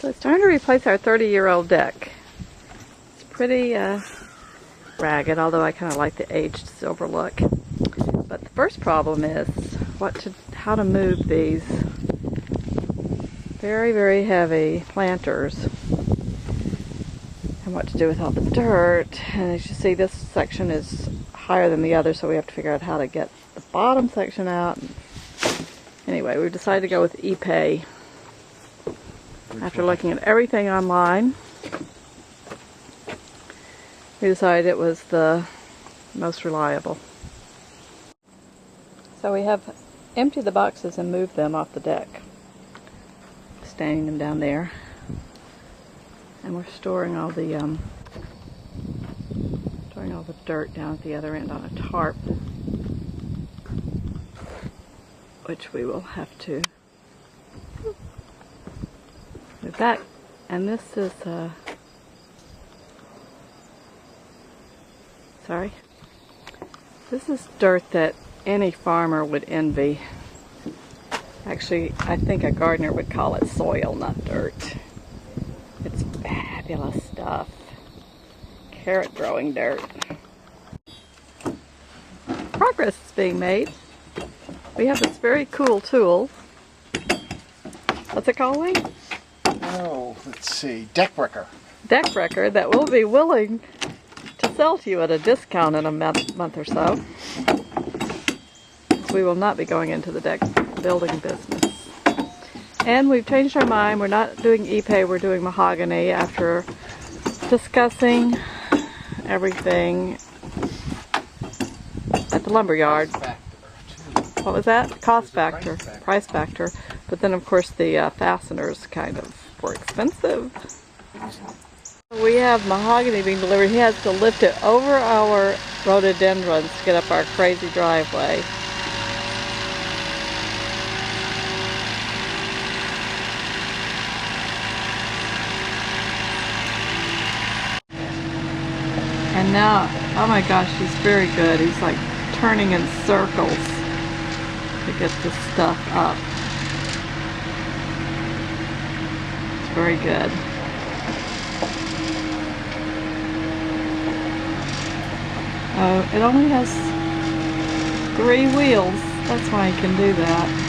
So it's time to replace our 30-year-old deck. It's pretty ragged, although I kind of like the aged silver look. But the first problem is how to move these very, very heavy planters and what to do with all the dirt. And as you see, this section is higher than the other, so we have to figure out how to get the bottom section out. Anyway, we decided to go with ePay. After looking at everything online, we decided it was the most reliable. So we have emptied the boxes and moved them off the deck, standing them down there, and we're storing all the dirt down at the other end on a tarp, which we will have to move back. And this is this is dirt that any farmer would envy. Actually, I think a gardener would call it soil, not dirt. It's fabulous stuff. Carrot growing dirt. Progress is being made. We have this very cool tool. What's it called, Wayne? Oh, let's see. Deck wrecker. Deck wrecker that we'll be willing to sell to you at a discount in a month or so. We will not be going into the deck building business. And we've changed our mind. We're not doing ePay, we're doing mahogany after discussing everything at the lumberyard. What was that? Cost factor, price factor. But then of course the fasteners kind of were expensive. We have mahogany being delivered. He has to lift it over our rhododendrons to get up our crazy driveway. And now, oh my gosh, he's very good. He's like turning in circles to get this stuff up. It's very good. It only has 3 wheels. That's why he can do that.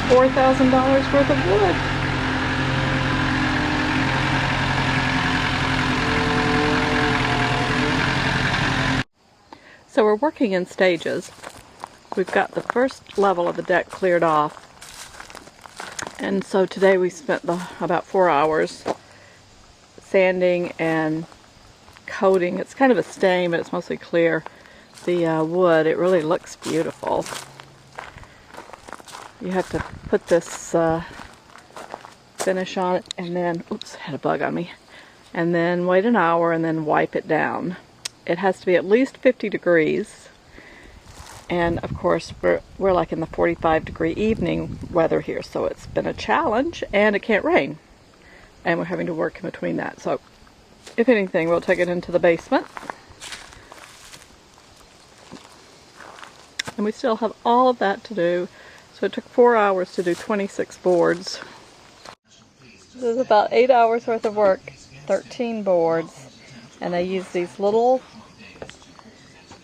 $4,000 worth of wood. So we're working in stages. We've got the first level of the deck cleared off, and so today we spent about 4 hours sanding and coating. It's kind of a stain, but it's mostly clear. The wood, it really looks beautiful. You have to put this finish on it and then, oops, had a bug on me, and then wait an hour and then wipe it down. It has to be at least 50 degrees, and of course we're like in the 45-degree evening weather here, so it's been a challenge, and it can't rain, and we're having to work in between that. So if anything, we'll take it into the basement, and we still have all of that to do. So it took 4 hours to do 26 boards. This is about 8 hours worth of work, 13 boards, and they use these little,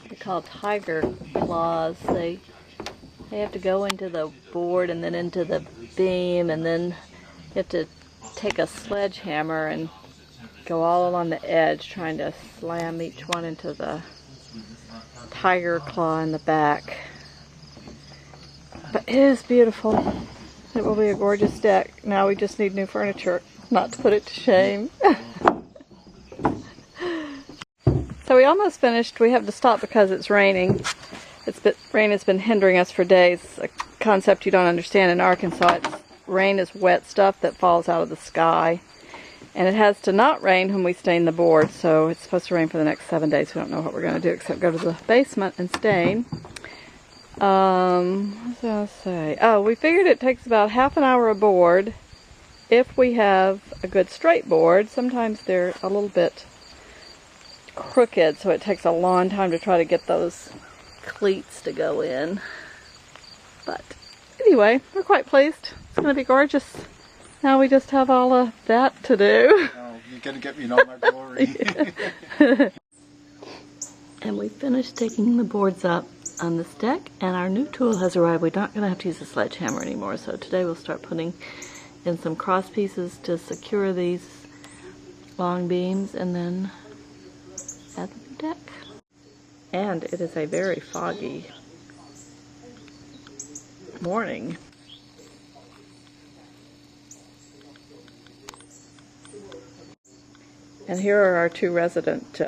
they're called tiger claws. They have to go into the board and then into the beam, and then you have to take a sledgehammer and go all along the edge trying to slam each one into the tiger claw in the back. But it is beautiful. It will be a gorgeous deck. Now we just need new furniture. not to put it to shame. So we almost finished. We have to stop because it's raining. Rain has been hindering us for days. A concept you don't understand in Arkansas. Rain is wet stuff that falls out of the sky. And it has to not rain when we stain the board. So it's supposed to rain for the next 7 days. We don't know what we're going to do except go to the basement and stain. What was I going to say? Oh, we figured it takes about half an hour a board if we have a good straight board. Sometimes they're a little bit crooked, so it takes a long time to try to get those cleats to go in. But anyway, we're quite pleased. It's going to be gorgeous. Now we just have all of that to do. Oh, you're going to get me in all my glory. And we finished taking the boards up on this deck, and our new tool has arrived. We're not going to have to use a sledgehammer anymore, so today we'll start putting in some cross pieces to secure these long beams, and then add the deck. And it is a very foggy morning. And here are our two resident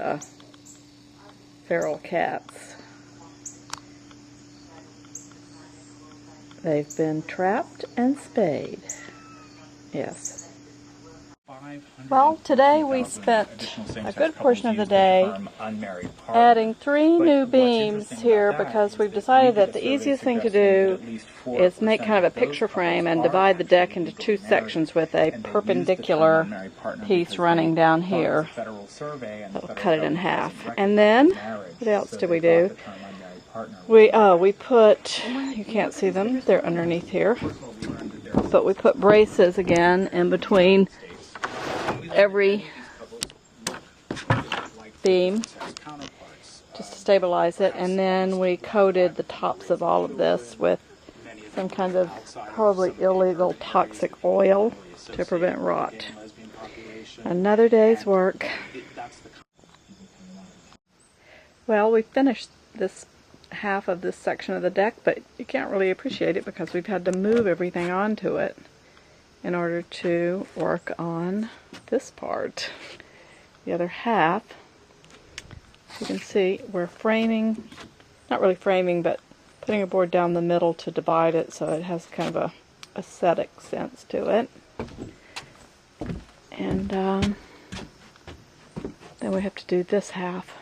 feral cats. They've been trapped and spayed. Yes. Well, today we spent a good portion of the day adding 3 new beams here because we've decided that the easiest thing to do is make kind of a picture frame and divide the deck into 2 sections with a perpendicular piece running down here. That'll cut it in half. And then, what else did we do? We put, you can't see them, they're underneath here, but we put braces again in between every beam just to stabilize it, and then we coated the tops of all of this with some kind of probably illegal toxic oil to prevent rot. Another day's work. Well, we finished this half of this section of the deck, but you can't really appreciate it because we've had to move everything onto it in order to work on this part. The other half, as you can see, we're framing, not really framing, but putting a board down the middle to divide it so it has kind of a aesthetic sense to it. And then we have to do this half.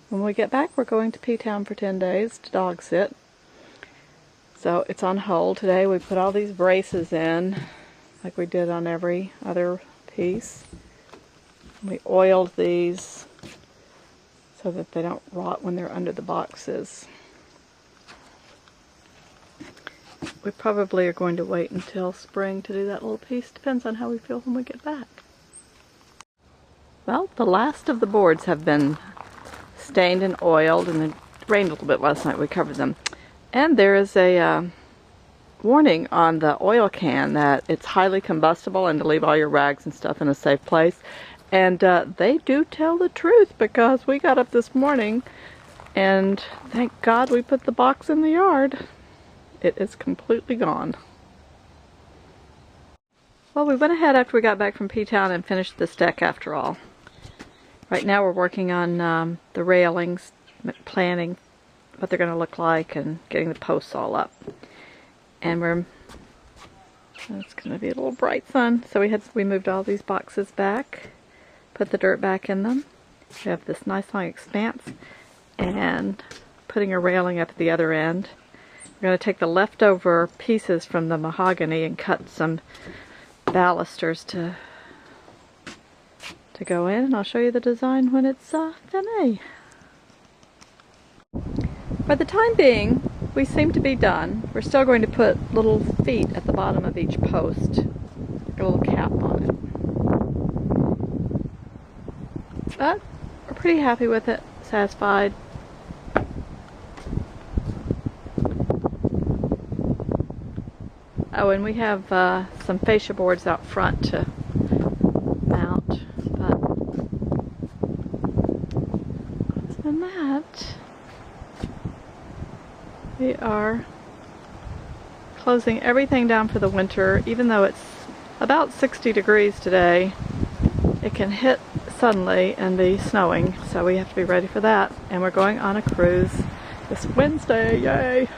When we get back, we're going to P-Town for 10 days to dog sit. So it's on hold. Today we put all these braces in, like we did on every other piece. We oiled these so that they don't rot when they're under the boxes. We probably are going to wait until spring to do that little piece. Depends on how we feel when we get back. Well, the last of the boards have been stained and oiled, and it rained a little bit last night. We covered them. And there is a warning on the oil can that it's highly combustible and to leave all your rags and stuff in a safe place. And they do tell the truth, because we got up this morning and thank God we put the box in the yard. It is completely gone. Well, we went ahead after we got back from P-Town and finished this deck after all. Right now we're working on the railings, planning what they're going to look like and getting the posts all up. And it's going to be a little bright sun. So we moved all these boxes back, put the dirt back in them. We have this nice long expanse, and putting a railing up at the other end. We're going to take the leftover pieces from the mahogany and cut some balusters to go in, and I'll show you the design when it's finished. For the time being, we seem to be done. We're still going to put little feet at the bottom of each post, a little cap on it. But we're pretty happy with it, satisfied. Oh, and we have some fascia boards out front to mount, but other than that, we are closing everything down for the winter. Even though it's about 60 degrees today. It can hit suddenly and be snowing, so we have to be ready for that. And we're going on a cruise this Wednesday, yay!